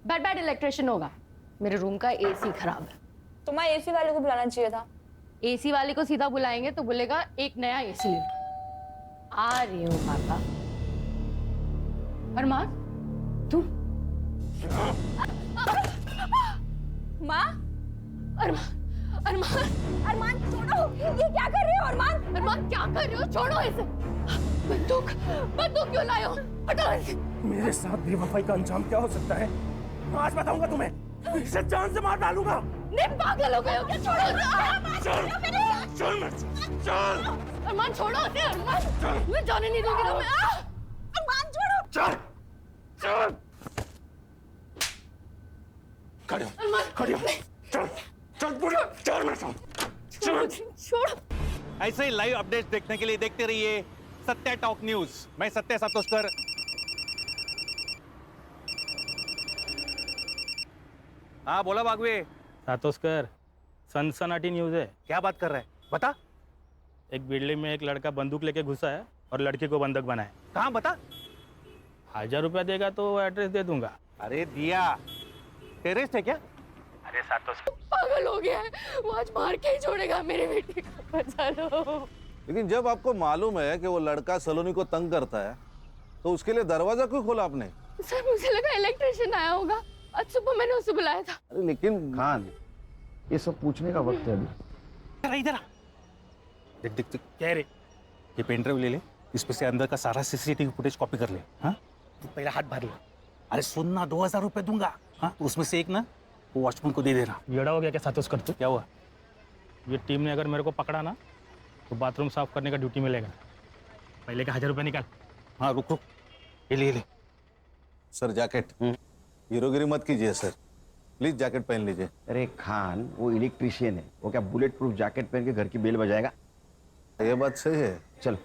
Bad bad electrician होगा। मेरे room का एसी खराब है। तुम्हारे एसी वाले को बुलाना चाहिए था। एसी वाले को सीधा बुलाएंगे तो बोलेगा एक नया एसी ले। आ रही हूँ पापा। अरमान तू माँ, अरमान अरमान अरमान छोड़ो, ये क्या कर रहे हो अरमान? अरमान क्या कर रहे हो? छोड़ो इसे। बंदूक बंदूक क्यों लाए हो? हटाओ इसे। मेरे साथ बेवफाई का अंजाम क्या हो सकता है आज बताऊंगा तुम्हें। इसे जान से मार डालूंगा। नहीं पागल हो गए हो क्या? छोड़ो चल चल अरमान, छोड़ो इसे। अरमान मैं जाने नहीं दूंगी तुम्हें। अरमान छोड़ो। चल चल खड़े हो, खड़े हो। चल चल पूरा चल मेरे साथ चल। छोड़ो। ऐसे ही लाइव अपडेट्स देखने के लिए देखते रहिए सत्या टॉक न्यूज। मैं सत्या सातोस्कर। हाँ बोला बागवे। सातोस्कर, सनसनाटी न्यूज है। क्या बात कर रहा है, बता। एक बिल्डिंग में एक लड़का बंदूक लेके घुसा है और लड़की को बंधक बनाए। कहाँ बता। 1000 रुपया देगा तो एड्रेस दे दूंगा। अरे दिया, टेररिस्ट है क्या? अरे सातोस्कर, पागल हो गया है वो। आज मार के ही छोड़ेगा मेरे बेटे को। बचा लो। लेकिन जब आपको मालूम है कि वो लड़का सलोनी को तंग करता है तो उसके लिए दरवाजा क्यों खोला आपने? सर मुझे लगा इलेक्ट्रिशियन आया होगा। आज सुबह मैंने उसे बुलाया था। अरे लेकिन खान, ये सब पूछने का वक्त है अभी। इधर आ। देख देख देख क्या है रे, ये पेन ड्राइव ले ले, इसमें से अंदर का सारा सीसीटीवी फुटेज कॉपी कर ले। हाँ तू पहले हाथ भर ले। अरे सुनना, 2000 रुपए दूंगा। हाँ उसमें से एक ना वो वॉचमैन को दे देना। येड़ा हो गया क्या सातोस्कर तू? क्या हुआ? ये टीम ने अगर मेरे को पकड़ा ना तो बाथरूम साफ करने का ड्यूटी मिलेगा। पहले का 1000 रुपया निकाल। हाँ रुक रुक, ये ले ले। सर जैकेट, हीरोगिरी मत कीजिए सर, प्लीज जैकेट पहन लीजिए। अरे खान, वो इलेक्ट्रिशियन है, वो क्या बुलेट प्रूफ जैकेट पहन के घर की बेल बजाएगा? ये बात सही है। चल।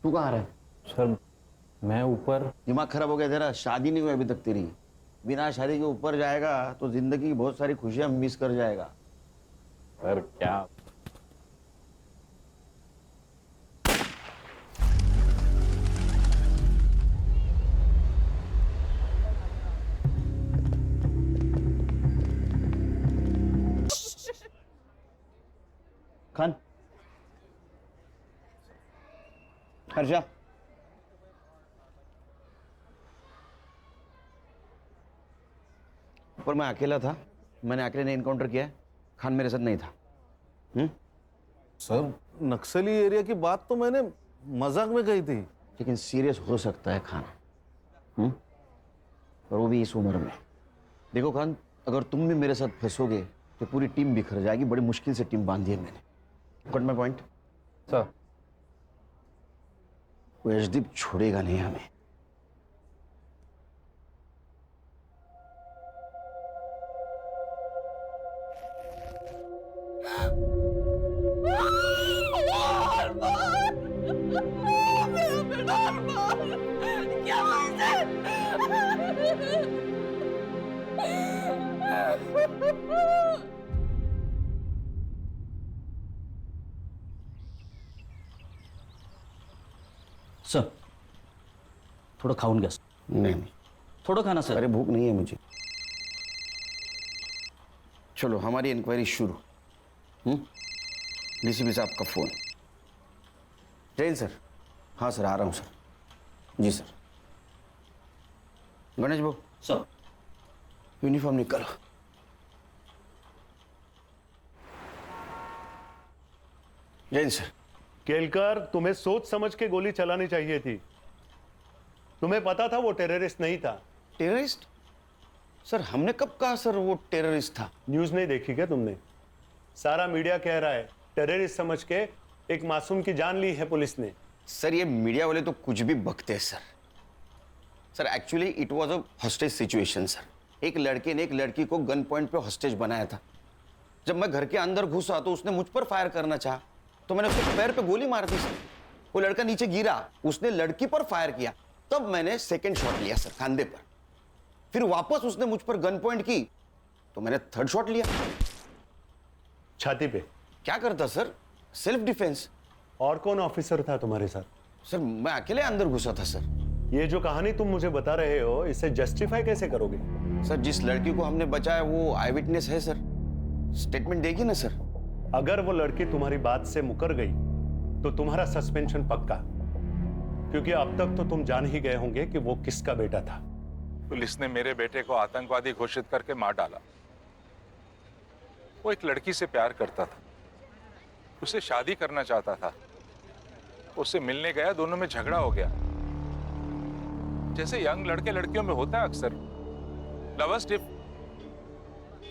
तू कहाँ रहा है? सर मैं ऊपर। दिमाग खराब हो गया तेरा? शादी नहीं हुई अभी तक तेरी। बिना शादी के ऊपर जाएगा तो जिंदगी की बहुत सारी खुशियां मिस कर जाएगा। सर क्या? खान, हर्षा, पर मैं अकेला था। मैंने अकेले ने इनकाउंटर किया है। खान मेरे साथ नहीं था। सर नक्सली एरिया की बात तो मैंने मजाक में कही थी। लेकिन सीरियस हो सकता है खान। और वो भी इस उम्र में। देखो खान, अगर तुम भी मेरे साथ फंसोगे तो पूरी टीम बिखर जाएगी। बड़ी मुश्किल से टीम बांधी है मैंने। Got my point? सर वो यशदीप छोड़ेगा नहीं हमें। सर थोडं खाऊन घ्या. नहीं, थोडं खाना सर. अरे भूख नहीं है मुझे। चलो हमारी इंक्वायरी शुरू। डीसीपी साहब का फोन। जैन सर। हाँ सर, आ रहा हूँ सर। जी सर। गणेश भाऊ सर यूनिफॉर्म निकालो। जैन सर। केलकर, तुम्हें सोच समझ के गोली चलानी चाहिए थी। तुम्हें पता था वो टेररिस्ट नहीं था। टेररिस्ट? सर हमने कब कहा सर वो टेररिस्ट था? न्यूज नहीं देखी क्या तुमने? सारा मीडिया कह रहा है टेररिस्ट समझ के एक मासूम की जान ली है पुलिस ने। सर ये मीडिया वाले तो कुछ भी बकते हैं sir. Sir actually it was a hostage situation sir. एक लड़के ने एक लड़की को गन पॉइंट पे हॉस्टेज बनाया था। जब मैं घर के अंदर घुसा तो उसने मुझ पर फायर करना चाहा, तो मैंने उसके पैर पे गोली मार दी सर। वो लड़का नीचे गिरा, उसने लड़की पर फायर किया, तब मैंने सेकंड शॉट लिया सर कंधे पर। फिर वापस उसने मुझ पर गन पॉइंट की तो मैंने थर्ड शॉट लिया छाती पे। क्या करता सर? Self defence. और कौन ऑफिसर था तुम्हारे साथ? सर मैं अकेले अंदर घुसा था सर। ये जो कहानी तुम मुझे बता रहे हो, इसे जस्टिफाई कैसे करोगे? सर जिस लड़की को हमने बचाया वो आई विटनेस है सर, स्टेटमेंट देगी ना सर। अगर वो लड़की तुम्हारी बात से मुकर गई तो तुम्हारा सस्पेंशन पक्का, क्योंकि अब तक तो तुम जान ही गए होंगे कि वो किसका बेटा था। पुलिस ने मेरे बेटे को आतंकवादी घोषित करके मार डाला। वो एक लड़की से प्यार करता था, उससे शादी करना चाहता था। उससे मिलने गया, दोनों में झगड़ा हो गया। जैसे यंग लड़के लड़कियों में होता है अक्सर, लवर्स डिप,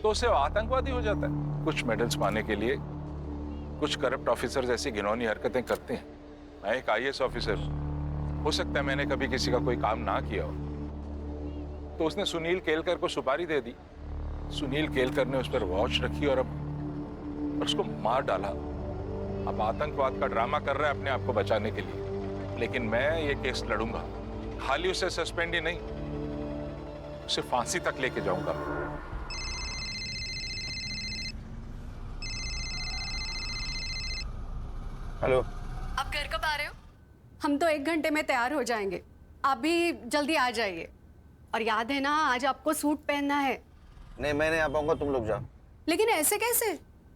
तो उससे आतंकवादी हो जाता है। कुछ मेडल्स पाने के लिए कुछ करप्ट ऑफिसर्स ऐसी घिनौनी हरकतें करते हैं। मैं एक आईएएस ऑफिसर, हो सकता है मैंने कभी किसी का कोई काम ना किया हो, तो उसने सुनील केलकर को सुपारी दे दी। सुनील केलकर ने उस पर वॉच रखी और अब उसको मार डाला। अब आतंकवाद का ड्रामा कर रहा है अपने आप को बचाने के लिए। लेकिन मैं ये केस लड़ूंगा, खाली उसे सस्पेंड ही नहीं, उसे फांसी तक लेके जाऊंगा। हेलो, आप घर कब आ रहे हो? हम तो 1 घंटे में तैयार हो जाएंगे, आप भी जल्दी आ जाइए। और याद है ना, आज आपको सूट पहनना है। नहीं मैं नहीं आ पाऊंगा, तुम लोग जाओ। लेकिन ऐसे कैसे?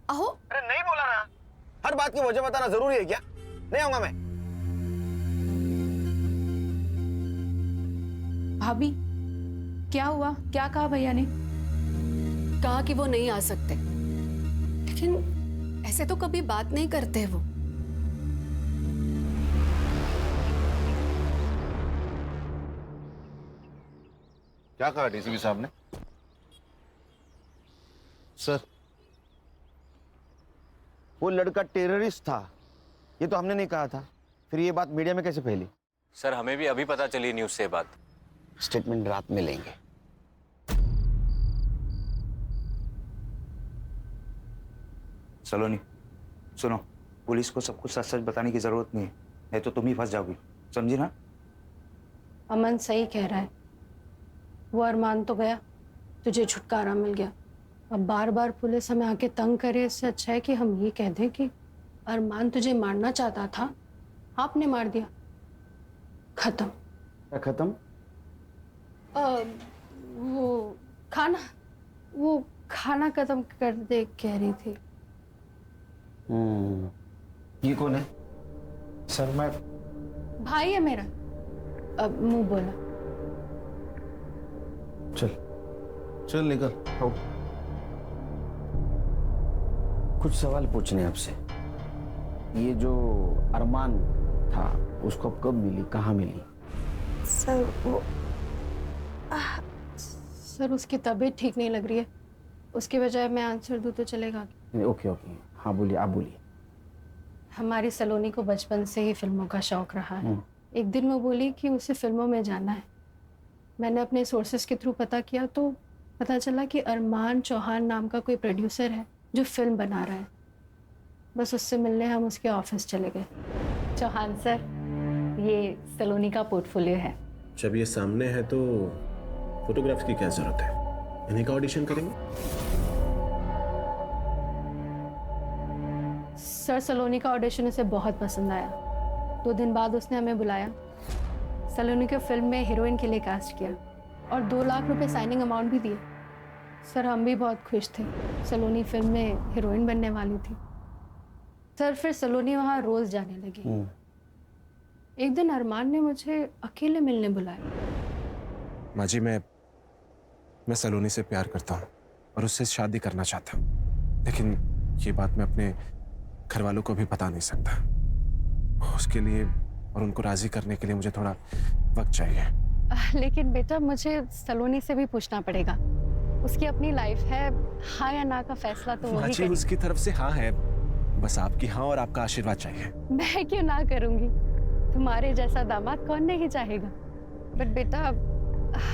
अहो, अरे नहीं बोला ना, हर बात की वजह बताना जरूरी है क्या? नहीं आऊंगा मैं। भाभी क्या हुआ? क्या कहा भैया ने? कहा कि वो नहीं आ सकते, लेकिन ऐसे तो कभी बात नहीं करते वो। क्या कहा डीसीपी साहब ने? सर वो लड़का टेररिस्ट था, ये तो हमने नहीं कहा था। फिर ये बात मीडिया में कैसे फैली? सर हमें भी अभी पता चली न्यूज़ से बात। स्टेटमेंट रात में लेंगे। सलोनी सुनो, पुलिस को सब कुछ सच सच बताने की जरूरत नहीं है, नहीं तो तुम ही फंस जाओगी, समझी ना? अमन सही कह रहा है, वो अरमान तो गया, तुझे छुटकारा मिल गया। अब बार बार पुलिस हमें आके तंग करे, इससे अच्छा है कि हम ये कह दें कि अरमान तुझे मारना चाहता था, आपने मार दिया, खत्म। क्या खत्म? वो खाना खत्म कर दे कह रही थी। ये कौन है? सर मैं भाई है मेरा। अब मुंह बोला। चल चल निकल। हो कुछ सवाल पूछने आपसे। ये जो अरमान था उसको कब मिली, कहाँ मिली? सर वो सर उसकी तबीयत ठीक नहीं लग रही है, उसके बजाय मैं आंसर दूं तो चलेगा? ओके ओके, हाँ बोलिए, आप बोलिए। हमारी सलोनी को बचपन से ही फिल्मों का शौक रहा है। एक दिन वो बोली कि उसे फिल्मों में जाना है। मैंने अपने सोर्सेस के थ्रू पता किया तो पता चला कि अरमान चौहान नाम का कोई प्रोड्यूसर है जो फिल्म बना रहा है। बस उससे मिलने हम उसके ऑफिस चले गए। चौहान सर, ये सलोनी का पोर्टफोलियो है। जब ये सामने है तो फोटोग्राफ्स की क्या जरूरत है? इन्हीं का ऑडिशन करेंगे। सर सलोनी का ऑडिशन उसे बहुत पसंद आया। 2 दिन बाद उसने हमें बुलाया, सलोनी को फिल्म में हीरोइन के लिए कास्ट किया और 2 लाख रुपए साइनिंग अमाउंट भी दिए। सर हम भी बहुत खुश थे, सलोनी फिल्म में हीरोइन बनने वाली थी। सर फिर सलोनी वहाँ रोज जाने लगी। एक दिन अरमान ने मुझे अकेले मिलने बुलाया। माँ जी, मैं सलोनी से प्यार करता हूँ और उससे शादी करना चाहता हूँ, लेकिन ये बात मैं अपने घर वालों को भी बता नहीं सकता। उसके लिए और उनको राजी करने के लिए मुझे थोड़ा वक्त चाहिए। लेकिन बेटा मुझे सलोनी से भी पूछना पड़ेगा, उसकी अपनी लाइफ है, हाँ या ना का फैसला तो वही जी उसकी तरफ से हाँ है, बस आपकी हाँ और आपका आशीर्वाद चाहिए। मैं क्यों ना करूंगी, तुम्हारे जैसा दामाद कौन नहीं चाहेगा। बट बेटा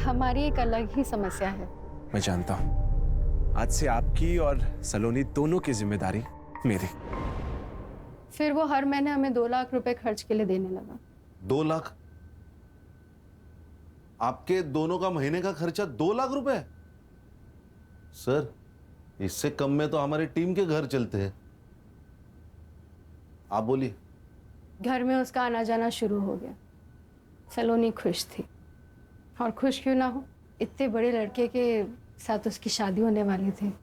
हमारी एक अलग ही समस्या है। मैं जानता हूँ, आज से आपकी और सलोनी दोनों की जिम्मेदारी मेरी। फिर वो हर महीने हमें 2 लाख रुपए खर्च के लिए देने लगा। 2 लाख? आपके दोनों का महीने का खर्चा 2 लाख रुपए? सर इससे कम में तो हमारी टीम के घर चलते हैं। आप बोलिए। घर में उसका आना जाना शुरू हो गया। सलोनी खुश थी, और खुश क्यों ना हो, इतने बड़े लड़के के साथ उसकी शादी होने वाली थी।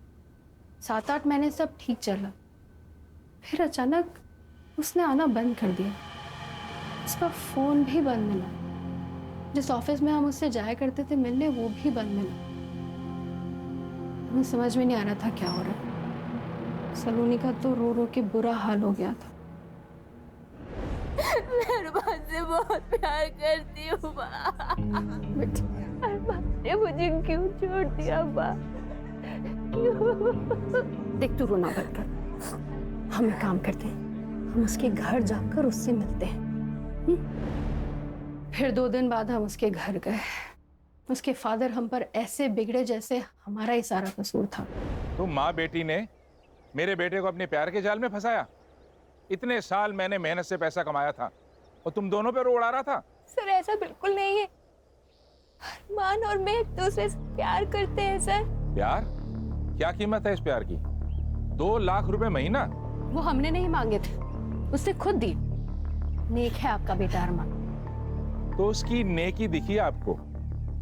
7-8 महीने सब ठीक चला, फिर अचानक उसने आना बंद कर दिया। उसका फ़ोन भी बंद मिला, जिस ऑफिस में हम उससे जाया करते थे मिलने वो भी बंद मिला। हमें समझ में नहीं आ रहा था क्या हो रहा। सलोनी का तो रो रो के बुरा हाल हो गया था। मैं अरमान से बहुत प्यार करती हूँ माँ। अरमान ने मुझे क्यों छोड़ दिया माँ? क्यों? देख तू रोना बंद कर, हम एक काम करते हैं, हम उसके घर जाकर उससे मिलते हैं। फिर 2 दिन बाद हम उसके घर गए। उसके फादर हम पर ऐसे बिगड़े जैसे हमारा ही सारा कसूर था। तो माँ बेटी ने मेरे बेटे को अपने प्यार के जाल में फंसाया। इतने साल मैंने मेहनत से पैसा कमाया था और तुम दोनों पे रो उड़ा रहा था। सर ऐसा बिल्कुल नहीं है। अरमान और मैं एक दूसरे से प्यार करते हैं सर। प्यार? क्या कीमत है इस प्यार की? 2 लाख रुपए महीना? वो हमने नहीं मांगे थे, उसने खुद दी। नेक है आपका बेटा अरमान। तो उसकी नेकी दिखी आपको?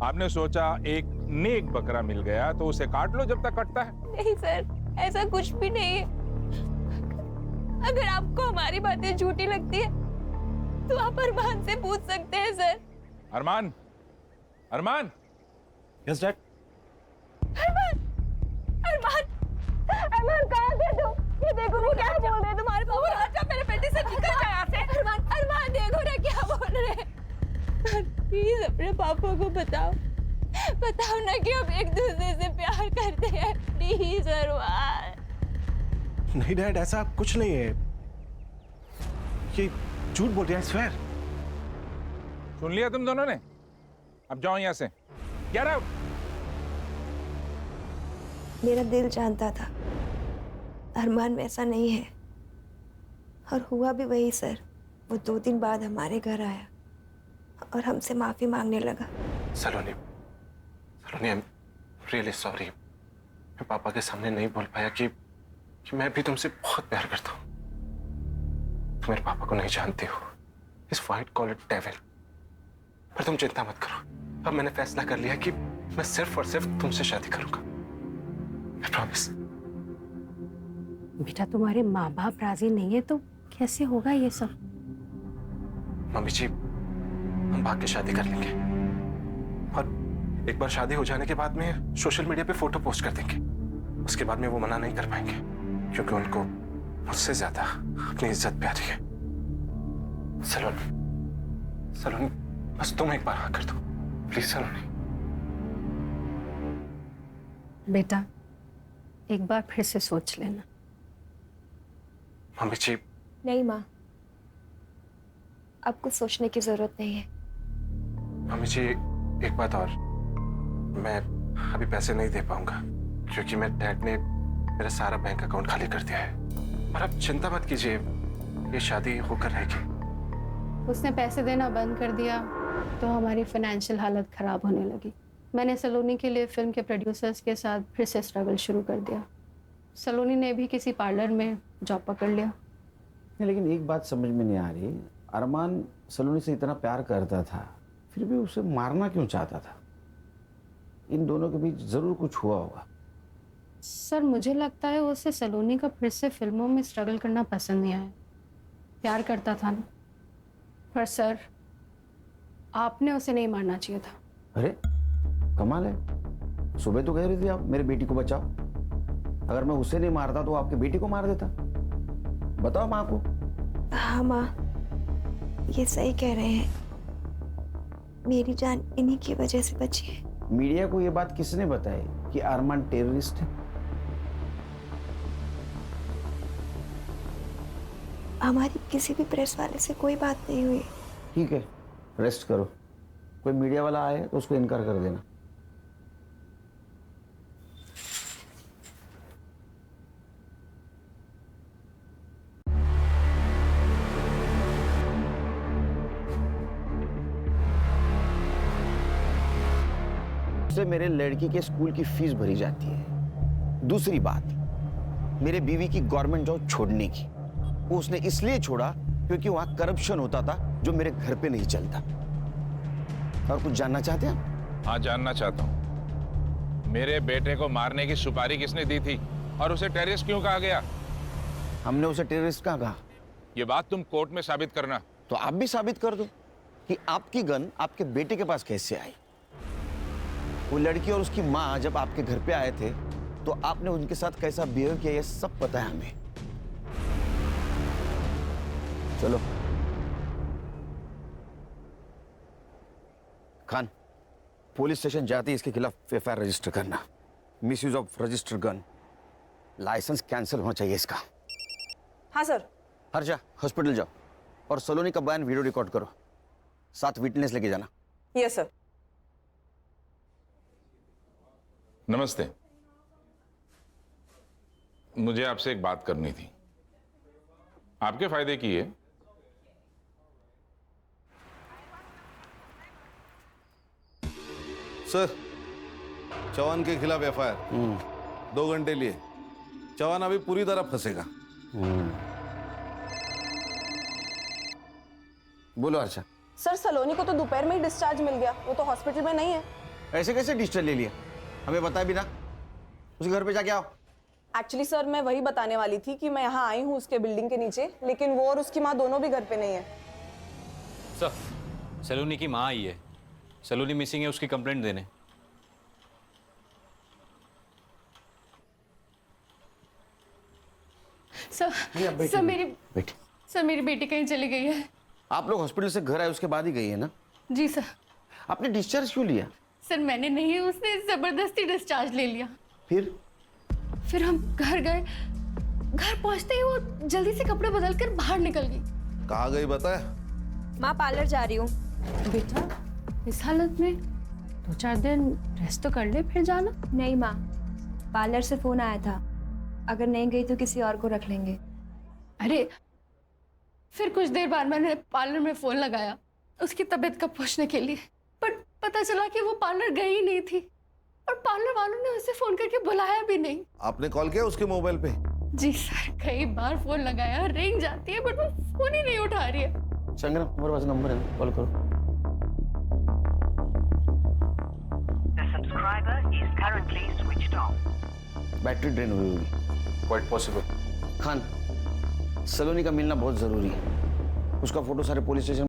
आपने सोचा एक नेक बकरा मिल गया तो उसे काट लो जब तक कटता है। नहीं सर, ऐसा कुछ भी नहीं है। अगर आपको हमारी बातें झूठी लगती है तो आप अरमान से पूछ सकते हैं sir. Armaan, Armaan. Yes dad. Armaan, Armaan, Armaan कहाँ थे तुम? ये देखो वो क्या बोल रहे हैं तुम्हारे पापा। अच्छा मेरे बेटे से निकल जा यहाँ से। अरमान, अरमान देखो ना क्या बोल रहे हैं। प्लीज अपने पापा को बताओ, बताओ ना कि हम एक दूसरे से प्यार करते हैं। प्लीज अरमान। नहीं डैड, ऐसा कुछ नहीं है, ये झूठ बोल रहा है, स्वेयर। सुन लिया तुम दोनों ने? अब जाओ यहाँ से, गेट आउट। मेरा दिल जानता था अरमान वैसा नहीं है, और हुआ भी वही सर। वो 2 दिन बाद हमारे घर आया और हमसे माफी मांगने लगा। सलोनी, सलोनी, आई एम रियली सॉरी। मैं पापा के सामने नहीं बोल पाया कि मैं भी तुमसे बहुत प्यार करता हूँ। तुम मेरे पापा को नहीं जानते हो, इस व्हाइट कॉलर डेविल। पर तुम चिंता मत करो, अब मैंने फैसला कर लिया कि मैं सिर्फ और सिर्फ तुमसे शादी करूंगा। I promise। बेटा तुम्हारे माँ बाप राजी नहीं है तो कैसे होगा ये सब? मम्मी जी, हम भाग के शादी कर लेंगे, और एक बार शादी हो जाने के बाद में सोशल मीडिया पे फोटो पोस्ट कर देंगे। उसके बाद में वो मना नहीं कर पाएंगे, क्योंकि उनको मुझसे ज्यादा अपनी इज्जत प्यारी है। सलोनी, सलोनी, बस तुम एक बार हाँ कर दो प्लीज। सलोनी बेटा एक बार फिर से सोच लेना। मम्मी जी। नहीं माँ, आपको सोचने की जरूरत नहीं है। मम्मी जी एक बात और, मैं अभी पैसे नहीं दे पाऊंगा क्योंकि मेरे डैड ने मेरा सारा बैंक अकाउंट खाली कर दिया है। पर आप चिंता मत कीजिए, ये शादी होकर रहेगी। उसने पैसे देना बंद कर दिया तो हमारी फाइनेंशियल हालत खराब होने लगी। मैंने सलोनी के लिए फिल्म के प्रोड्यूसर्स के साथ फिर से स्ट्रगल शुरू कर दिया। सलोनी ने भी किसी पार्लर में जॉब पकड़ लिया। नहीं, लेकिन एक बात समझ में नहीं आ रही, अरमान सलोनी से इतना प्यार करता था, फिर भी उसे मारना क्यों चाहता था? इन दोनों के बीच जरूर कुछ हुआ होगा। सर मुझे लगता है उसे सलोनी का फिर से फिल्मों में स्ट्रगल करना पसंद नहीं आया। प्यार करता था ना। पर सर आपने उसे नहीं मारना चाहिए था। अरे कमाल है, सुबह तो कह रही थी आप मेरे बेटी को बचाओ। अगर मैं उसे नहीं मारता तो आपके बेटी को मार देता। बताओ माँ को। हाँ माँ, ये सही कह रहे हैं। मेरी जान इन्हीं की वजह से बची है। मीडिया को ये बात किसने बताई कि अरमान टेररिस्ट है? हमारी किसी भी प्रेस वाले से कोई बात नहीं हुई। ठीक है, रेस्ट करो। कोई मीडिया वाला आए तो उसको इनकार कर देना। से मेरे लड़की के स्कूल की फीस भरी जाती है। दूसरी बात, मेरे बीवी की गवर्नमेंट जॉब छोड़ने की, वो उसने इसलिए छोड़ा क्योंकि वहां करप्शन होता था जो मेरे घर पे नहीं चलता। और कुछ जानना चाहते हैं? हाँ, जानना चाहता हूँ। मेरे बेटे को मारने की सुपारी किसने दी थी और उसे टेररिस्ट क्यों कहा गया? हमने उसे टेररिस्ट कहा। ये बात तुम कोर्ट में साबित करना। तो आप भी साबित कर दो कि आपकी गन आपके बेटे के पास कैसे आई। वो लड़की और उसकी माँ जब आपके घर पे आए थे तो आपने उनके साथ कैसा बिहेव किया, ये सब पता है हमें। चलो खान, पुलिस स्टेशन जाते ही इसके खिलाफ एफआईआर रजिस्टर करना। Misuse of registered gun, license cancel होना चाहिए इसका। हाँ सर। हर्षा, हॉस्पिटल जाओ और सलोनी का बयान वीडियो रिकॉर्ड करो, साथ विटनेस लेके जाना। Yes sir. नमस्ते, मुझे आपसे एक बात करनी थी, आपके फायदे की है। सर, चौहान के खिलाफ एफआईआर 2 घंटे लिए। चौहान अभी पूरी तरह फंसेगा। बोलो हर्षा। सर सलोनी को तो दोपहर में ही डिस्चार्ज मिल गया, वो तो हॉस्पिटल में नहीं है। ऐसे कैसे डिस्चार्ज ले लिया? हमें बताया भी ना। उसके घर पे जाके आओ। एक्चुअली सर मैं वही बताने वाली थी कि मैं यहाँ आई हूँ उसके बिल्डिंग के नीचे, लेकिन वो और उसकी माँ दोनों भी घर पे नहीं है। सर, सलोनी की माँ आई है, सलोनी मिसिंग है, उसकी कंप्लेंट देने। सर मेरी बेटी कहीं चली गई है। आप लोग हॉस्पिटल से घर आए उसके बाद ही गई है ना? जी सर। आपने डिस्चार्ज क्यों लिया? सर मैंने नहीं, उसने जबरदस्ती डिस्चार्ज ले लिया। फिर हम घर गए, घर पहुंचते ही वो जल्दी से कपड़े बदल कर बाहर निकल गई। कहाँ गई बताया? माँ पार्लर जा रही हूँ। बेटा इस हालत में 2-4 दिन रेस्ट तो कर ले, फिर जाना। नहीं माँ, पार्लर से फोन आया था, अगर नहीं गई तो किसी और को रख लेंगे। अरे फिर कुछ देर बाद मैंने पार्लर में फोन लगाया उसकी तबीयत का पूछने के लिए, पर पता चला कि वो पार्लर गई ही नहीं थी और पार्लर वालों ने उसे फोन करके बुलाया भी नहीं। आपने कॉल किया उसके मोबाइल पे? जी सर, कई बार फोन लगाया, रिंग जाती है बट वो फोन ही नहीं उठा रही है। संगना, हमारे पास नंबर है, कॉल करो। बैटरी ड्रेन हुई होगी। Quite possible. खान, सलोनी का मिलना बहुत जरूरी है। उसका फोटो सारे पुलिस स्टेशन